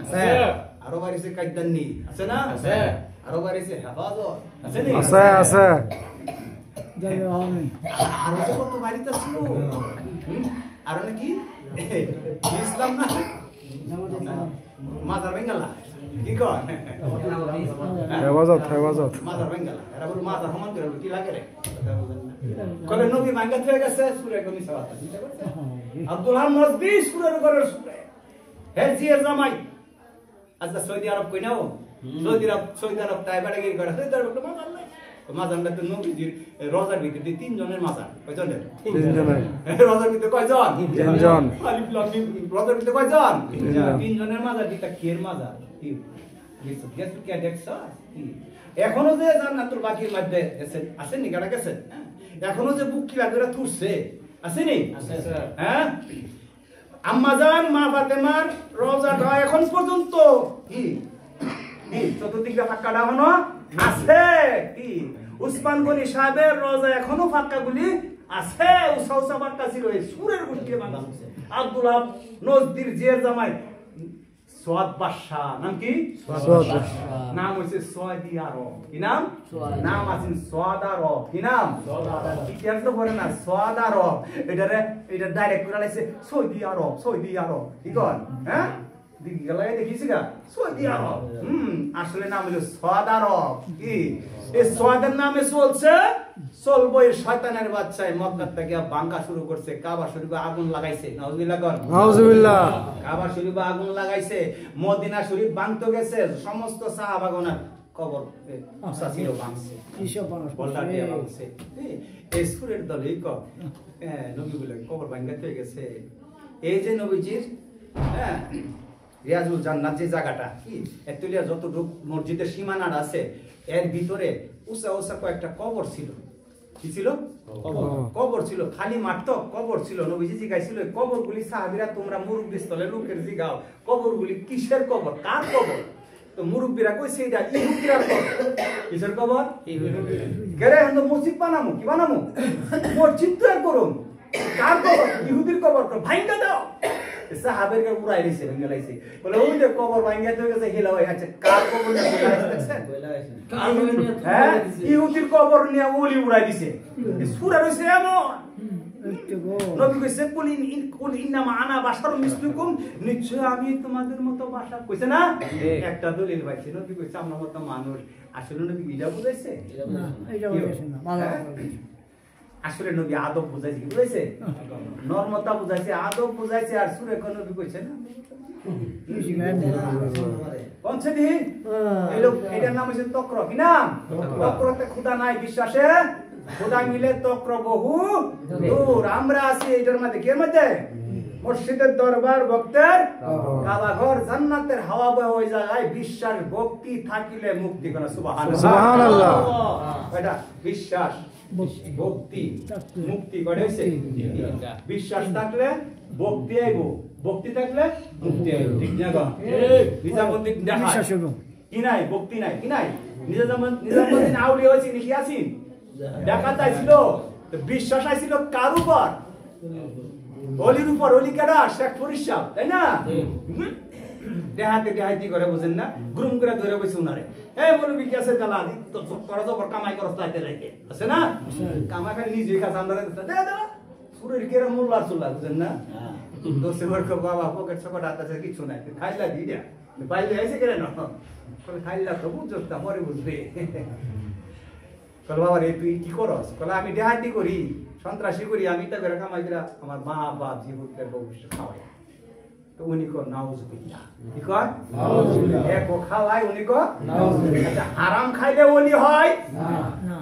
আছে আরো বাড়িছে কাইদান্নি আছে না আছে আরো বাড়িছে হেফাজত আছে নি আছে আছে জয় আমি আরো তো কত বাড়িতে ছিল আর নাকি ইসলাম না মাজার বেঙ্গালা কি কয় হেফাজত হেফাজত মাজার বেঙ্গালা এরা বল মাজার সমান করে কি লাগে রে কলে নবী ভাঙ্গা হয়ে গেছে সূরা কমি সাওয়াত চিন্তা করছে আব্দুল হাম মজদি সূরার করে সূরা হে জিয়া জামাই আজকে সৌদি আরব কই নাও সৌদি আরব তাই বাড়ি গিয়ে করে সৌদি আরব মাজার নাই মাজারটা তো নবীজির রোজার ভিতরে তিনজনের মাজার কয়জনের তিনজনের রোজার ভিতরে কয়জন তিনজন আলিফ লাম মিম রোজার ভিতরে কয়জন তিনজনের মাজার দিটা কের মাজার কি গেছে কে দেখছ এখনো যে জান্নাতুল বাকির মধ্যে আছে নি গাড়া গেছে এখনো যে বুক কিলা করে তুলছে আছে নি আছে স্যার হ্যাঁ আম্মাজান মা ফাতেমার রোজাটা এখন পর্যন্ত কি চতুর্দিকে ফাঁকাটা এখনো আছে কি উসমান গনি সাহেবের রোজা এখনো ফাঁকাগুলি আছে উসাউসা ফাঁকা ছিল এই সুরের গুটিয়ে বাঁধা হচ্ছে আব্দুল্লাহ নজদির জিয়ার জামাই সোয়াদ বাদশাহ নাম কি সোয়াদ নাম হইছে সৌদি আরব কি নাম নাম আছে সোয়াদ আরব কি নাম সোয়াদ আরব ইতিহাস তো বলে না সোয়াদ আরব এটা ডাইরেক্ট করে লাইছে সৌদি আরব কি কন হ্যাঁ দিদি গলায় দেখিছি গা সৌদি আরব আসলে নাম হলো সোয়াদ আরব কি এই সোয়াদের নামে চলবো এই শয়তানের বাচ্চায় মক্কা থেকে বাঙ্কা শুরু করছে কাবা শরীফে আগুন লাগাইছে নাউজুবিল্লাহ কর নাউজুবিল্লাহ কাবা শরীফে আগুন লাগাইছে মদিনা শরীফ ভাঙতে গেছে সমস্ত সাহাবাগণের কবর সাসিও ভাঙছে বলটা দিয়ে ভাঙছে এই সুরের দলই ক নবী বলে কবর ভাঙতে হয়ে গেছে এই যে নবীজির হ্যাঁ রিয়াজুল জান্নাত যে জায়গাটা কি এতলিয়া যতটুকু মসজিদের সীমানাটা আছে এর ভিতরে উঁচা উঁচা কয়েকটা কবর ছিল কি ছিল কবর ছিল খালি মাঠ তো কবর ছিল নবীজি জিজ্ঞাসিল কবরগুলি সাহাবীরা তোমরা মুরব্বী স্থলে লোকের জিগাও কবরগুলি কিসের কবর কার কবর তো মুরব্বীরা কইছে এটা ইহুদিরা কবর কিসের কবর কেরে আমরা মসজিদ বানামু কি বানামু মসজিদ তৈরি করুন কার কবর ইহুদির কবর তো ভাঙা দাও সাহাবেরকে উড়াই দিছে ভেঙে লাইছে বলে ওই যে কবর ভাঙা হয়ে গেছে হিলা হয়ে আছে কার কবর নিয়ে দেখছেন হ্যাঁ ইহুদির কবর নিয়ে ওলি উড়াই দিছে সূরা রইছে এমন নবী কইছে কুল ইন্নামা আনা বাশারুম মিসলুকুম নিশ্চয় আমি তোমাদের মতো বাশার কইছে না একটা দলিল পাইছে নবী কইছে আমরা মতো মানুষ আসলে নবী এটা বুঝাইছে না এটা বুঝাইছে না মালা আসলে নবী আদব বুঝাইছে কি বুঝাইছে নরমতা বুঝাইছে আদব বুঝাইছে আর সুরে কোন নবী কইছে না কোনছে দি এই লোক এটার নাম হইছে তক্র কি নাম তক্রতে খোদা নাই বিশ্বাসে খোদা মিলে তক্র বহু দূর আমরা আছি এটার মধ্যে কি মধ্যে মসজিদের দরবার ভক্তের কাবা ঘর জান্নাতের হাওয়া বয় ওই জায়গায় বিশ্বাস ভক্তি থাকিলে মুক্তি কোন সুবহানাল্লাহ এটা বিশ্বাস ভক্তি মুক্তি করে হইছে বিশ্বাস থাকলে ভক্তি আইব ভক্তি থাকলে মুক্তি আইব ঠিক না গো নিজামুদ্দিন দেখা কি নাই ভক্তি নাই কি নাই নিজামুদ্দিন আউলিয়া হইছে কি আছেন ডাকাত আইছিল তো বিশ্বাস আইছিল কার উপর ওলির উপর ওলি কারা শেখ ফরিদ সাহেব তাই না দেহাতি করে বুঝেন না গ্রুম করে ধরে বসে উনারে এই বলবি কি আছে তালা তো তোরা তো কামাই করস তাইতে লাগে আছে না কামাই খালি নিজে কাজ আন্দারে দে দে সুরের কেরা মোল্লা চুল্লা বুঝেন না দোষে বরক বাবা পকেট সকট আছে কিছু নাই খাইলা দি দিয়া বাইরে আইছে কেন কল খাইলা তো বুঝছ তা মরে বুঝবে কল বাবা রে তুই কি করস কল আমি দেহাতি করি সন্ত্রাসী করি আমি তা করে কামাই করে আমার মা বাপ জীবনের ভবিষ্যৎ খাওয়াই তো উনি কো নাউজুবিল্লাহ কি কয় নাউজুবিল্লাহ এক খাওয়াই উনি কো নাউজুবিল্লাহ আচ্ছা হারাম খাইলে ওলি হয় না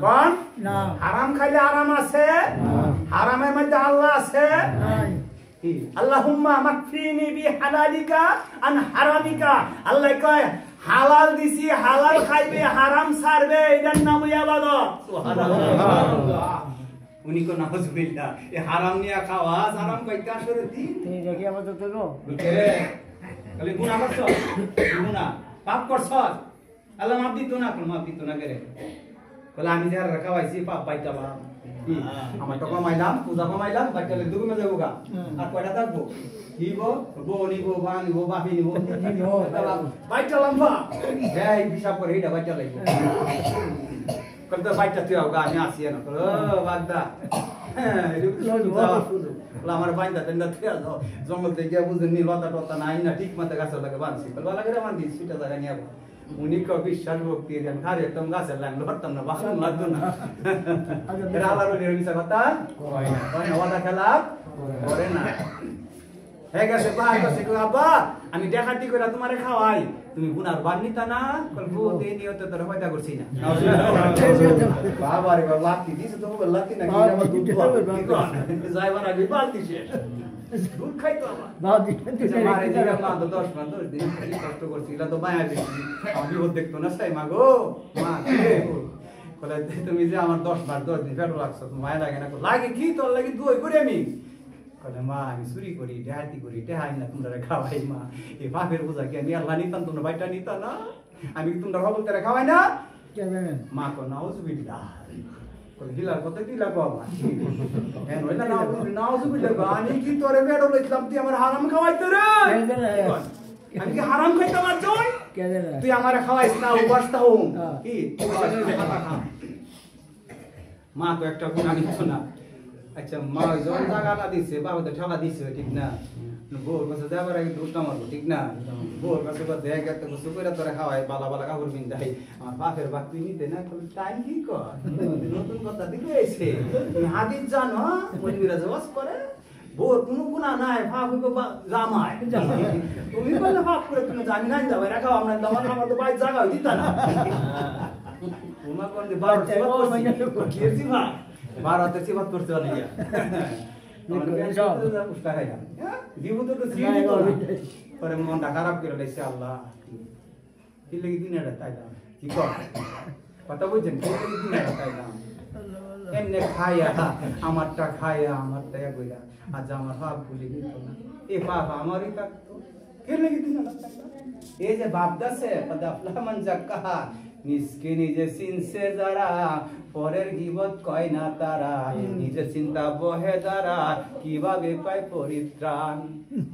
কোন না হারাম খাইলে আরাম আছে না হারামের মধ্যে আল্লাহ আছে নাই কি আল্লাহুম্মা মাকফিনি বিহালালিকা আন হারামিকা আল্লাহ কয় হালাল দিছি হালাল খাইবে হারাম ছাড়বে এটার নাম ইবাদত সুবহানাল্লাহ উনি কো নাউজুবিল্লাহ এ হারাম নিয়া খাওয়া হারাম কইতে আসরে দিন তুমি দেখি আমাদের তো বুঝে খালি গুনাহ করছ গুনাহ পাপ করছ আল্লাহ মাফ দিত না কোন মাফ দিত না করে বলে আমি যারা খাওয়াইছি পাপ পাইতালাম আমার তো কমাইলাম পূজা কমাইলাম বাইটালে দুগুমে যাবো গা আর কয়টা থাকবো নিব বউ নিব বা নিব বাপি নিব বাইটালাম বা হ্যাঁ হিসাব করে এইটা বাইটা লাগবে কত বাইটা তুই গা আমি আসি না বাগদা আমার বাইন্দা টেন্ডা তুই জঙ্গল থেকে বুঝে নি লতা টতা নাই না ঠিক মতো গাছের লাগে বাঁধছি বলা করে বাঁধি সুইটা জায়গা নিয়ে উনি বিশ্বাস ভক্তি খারে একদম গাছের লাইন লড়তাম না বাসন লাগতো না এটা আল্লাহর ওলির মিছা কথা হয় না ওয়াদা খেলাপ করে না হ্যাঁ গেছে পাহাড় কাছে আব্বা আমি দেখাটি করে তোমারে খাওয়াই তুমি গুনার বার নিতা না বলবো এই নিয়তে তোর হয়তা করছি না বাবা রে বাবা লাতি দিছে তো বল লাতি না কি আমার দুধ যাইবার আগে বালতি শেষ দুধ খাইতো আমার মারে দিলাম না তো 10 দিন কষ্ট করছি এটা তো মায়া দেখছি আমি ও দেখতো না সাই মা গো মা বলে তুমি যে আমার 10 দিন পেটো লাগছো তো মায়া লাগে না লাগে কি তোর লাগে দই করে আমি বলে মা আমি চুরি করি ডাহাতি করি টেহাই না তোমরা খাওয়াই মা এই বাপের বোঝা কি আমি আল্লাহ নিতাম তোমরা বাইটা নিতা না আমি তোমরা হবল করে খাওয়াই না মা কো নাউজুবিল্লাহ দিলার কথা দিলা বাবা হ্যাঁ নইলা নাউজুবিল্লাহ আমি কি তোরে বেড়ো লইতাম তুই আমার হারাম খাওয়াইতো রে আমি কি হারাম খাইতাম আর তুই আমারে খাওয়াইছ না উপাস তাও কি মা তো একটা গুণ নিত না আচ্ছা মা ওই যখন টাকাটা দিচ্ছে বাবা তো টাকা দিচ্ছে ঠিক না বউর কাছে যাবার আগে দুধটা মারবো ঠিক না বউর কাছে দেখ একটা কিছু করে তোরা খাওয়াই বালা বালা কাপড় পিন্ধাই আমার বাপের বাপ তুই নিতে না টাইম কি কর নতুন কথা দিকে এসে তুমি হাতির জানো মন্দিরা জবাস করে বউর কোনো গুণা নাই ভাব জামাই তুমি বলে ভাব করে তুমি জানি নাই যাবে রাখাও আমরা দাবার আমার তো বাইর জায়গা দিতা না তোমার কোন বার খেয়েছি ভাই ভারতে সেবা করতে পারি পরে মনটা খারাপ করে লাইছে আল্লাহ কি লেগে দিন তাই কি কথা বলছেন এমনি খাইয়া আমারটা খাইয়া আমারটা কইরা আজ আমার বাপ ভুলে গেল না এ বাপ আমারই থাকতো কে লেগে দিন এই যে বাপ দাসে আফলামান জাক্কাহা নিষ্কে নিজে চিনছে যারা পরের গীবত কয় না তারা নিজে চিন্তা বহে যারা কিভাবে পায় পরিত্রাণ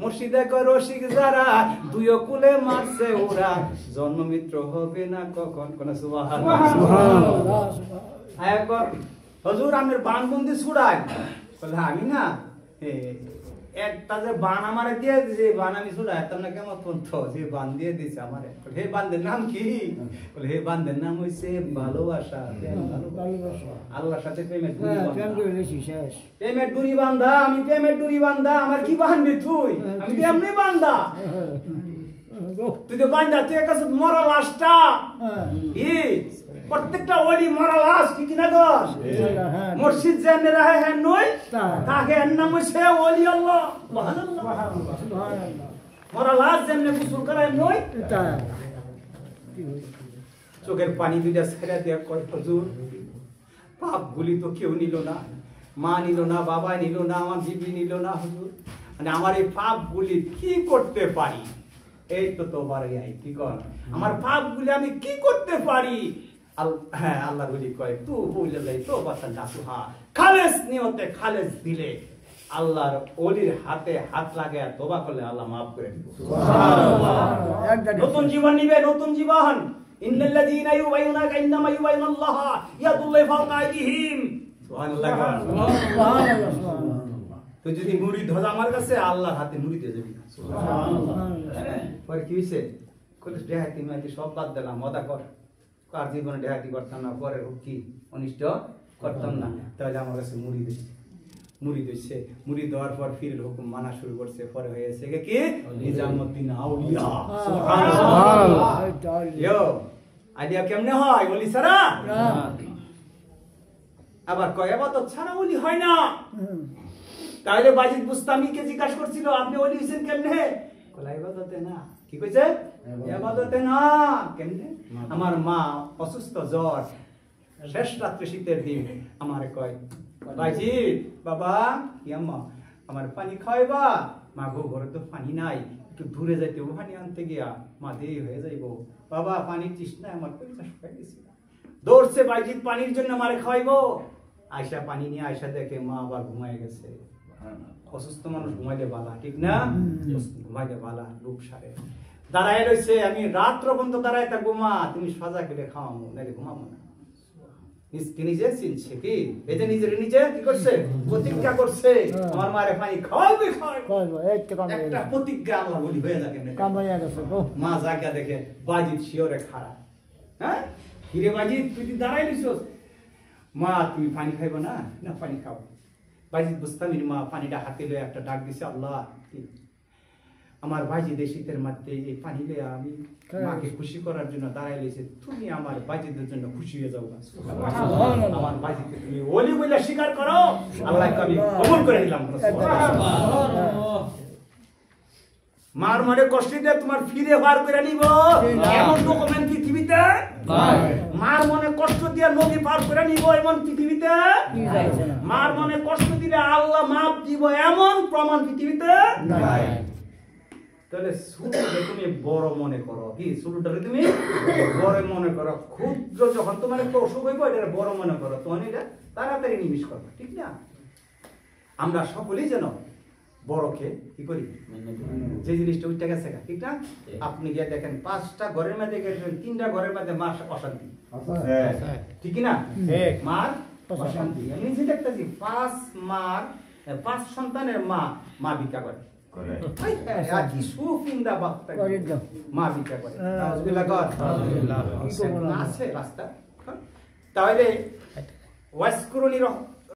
মুর্শিদে কয় রসিক যারা দুই কুলে মারছে ওরা জন্মমিত্র হবে না কখন কোন সুবহানাল্লাহ হুজুর আমের বানবন্দি ছুড়ায় বলে আমি না একটা যে বান আমারে দিয়ে দিছে বান আমি ছুড়ায় তার না কেমন পন্থ যে বান দিয়ে দিছে আমারে হে বান্দের নাম কি বলে হে বান্দের নাম হইছে ভালোবাসা আল্লাহর সাথে প্রেমের ডুরি প্রেমের ডুরি বান্ধা আমি প্রেমের ডুরি বান্ধা আমার কি বাঁধবি তুই আমি তো এমনি বান্ধা তুই তো বান্ধা তুই কাছে মরা লাশটা প্রত্যেকটা ওলি মরা লাশ কি কিনা দোষ মুর্শিদ জানে রাহে হ্যাঁ নই তাকে এর নাম হইছে ওলি আল্লাহ সুবহানাল্লাহ মরা লাশ যেমনে গোসল করায় নই চোখের পানি দুইটা ছেড়ে দিয়ে কয় হুজুর পাপ গুলি তো কেউ নিল না মা নিল না বাবা নিল না আমার বিবি নিল না হুজুর মানে আমার এই পাপ গুলি কি করতে পারি এই তো তোবার আই কি কর আমার পাপ গুলি আমি কি করতে পারি হ্যাঁ আল্লাহর ওলি কয় তু বলে যাই তো বাতান নাসুহা খালেস নিয়তে খালেস দিলে আল্লাহর ওলির হাতে হাত লাগায় তওবা করলে আল্লাহ maaf করে দিবেন সুবহানাল্লাহ নতুন জীবন নিবে নতুন জীবন ইন্নাল্লাযীনা ইউবাইয়ুনাকা ইন্নামা ইউবাইয়ুনাল্লাহ ইয়াদুল্লাহি ফাওকা আইদিহিম সুবহানাল্লাহ সুবহানাল্লাহ তো যদি মুরিদ হয় আমার কাছে আল্লাহর হাতে মুরিদ হয়ে যাবে সুবহানাল্লাহ পরে কি হইছে কত দেহাতি মাটি সব বাদ দিলাম ওদা কর কার জীবনে দেহাতি করতাম না পরে কি অনিষ্ট করতাম না তাহলে আমার কাছে মুরিদ হইছে মুরিদ দেওয়ার পর ফির হুকুম মানা শুরু করছে পরে হয়েছে কি নিজামউদ্দিন আউলিয়া সুবহানাল্লাহ ইয়ো আইডিয়া কেমনে হয় ওলি সারা আবার কয় ইবাদত ছাড়া ওলি হয় না তাহলে বাজিদ বুস্তামিকে জিজ্ঞাসা করছিল আপনি ওলি হইছেন কেমনে কলা ইবাদতে না কি কইছে ইবাদতে না কেমনে আমার মা অসুস্থ জ্বর শেষ রাত্রে শীতের দিন আমারে কয় বাজিদ বাবা কি আম্মা আমার পানি খাওয়াইবা মা গো ঘরে তো পানি নাই একটু দূরে যাইতে পানি আনতে গিয়া মা দেরি হয়ে যাইবো বাবা পানি তৃষ্ণায় আমার পরিচয় শুকাই গেছে দৌড়ছে বাইজিৎ পানির জন্য মারে খাওয়াইবো। আয়সা পানি নিয়ে আয়সা দেখে মা আবার ঘুমায় গেছে। অসুস্থ মানুষ ঘুমাইলে বালা, ঠিক না? ঘুমাইলে বালা, রূপ সারে দাঁড়ায় রয়েছে। আমি রাত্র পর্যন্ত দাঁড়ায় থাকবো, মা তুমি সাজা খেলে খাওয়াবো, নাহলে ঘুমাবো না। নিজে চিনছে কি, এই যে নিজের নিজে কি করছে, প্রতিজ্ঞা করছে আমার মারে পানি খাওয়াবে, একটা প্রতিজ্ঞা আল্লাহ বলি হয়ে যাবে। মা জায়গা দেখে বাজিদ শিওরে খাড়া। হ্যাঁ, হিরে বাজিদ তুই দাঁড়াই নিছিস, মা তুমি পানি খাইবো না? না পানি খাও। বাজিদ বুঝতাম মা পানিটা হাতে লয়ে একটা ডাক দিছে, আল্লাহ আমার বাজিদের শীতের মধ্যে এই পানি লয়ে আমি মাকে খুশি করার জন্য দাঁড়াই লেছে, তুমি আমার বাজিদের জন্য খুশি হয়ে যাও। আমার বাজিদকে তুমি ওলি বলে স্বীকার করো, আল্লাহকে আমি কবুল করে নিলাম। মার মনে কষ্ট দিয়ে তোমার ফিরে বার করে নিব এমন ডকুমেন্ট পৃথিবীতে, মার মনে কষ্ট দিয়ে নদী পার করে নিব এমন পৃথিবীতে, মার মনে কষ্ট দিলে আল্লাহ মাফ দিব এমন প্রমাণ পৃথিবীতে নাই। তাহলে ছোটটাকে তুমি বড় মনে করো, কি ছোটটাকে তুমি বড় মনে করো, ক্ষুদ্র যখন তোমার একটা অসুখ হইব এটা বড় মনে করো, তখন এটা তাড়াতাড়ি নিমিশ করবে, ঠিক না? আমরা সকলেই যেন বড়কে কি করি, যে জিনিসটা উঠে গেছে, ঠিক না? আপনি গিয়ে দেখেন 5টা ঘরের মধ্যে গেছেন, 3টা ঘরের মধ্যে মার অশান্তি, ঠিক না? মার অশান্তি। আমি নিজে দেখতেছি 5 সন্তানের মা ভিক্ষা করে, কি সুফিন্দা বাপ্তা মা ভিক্ষা করে, আছে রাস্তা। তাহলে ওয়াসকুরুনি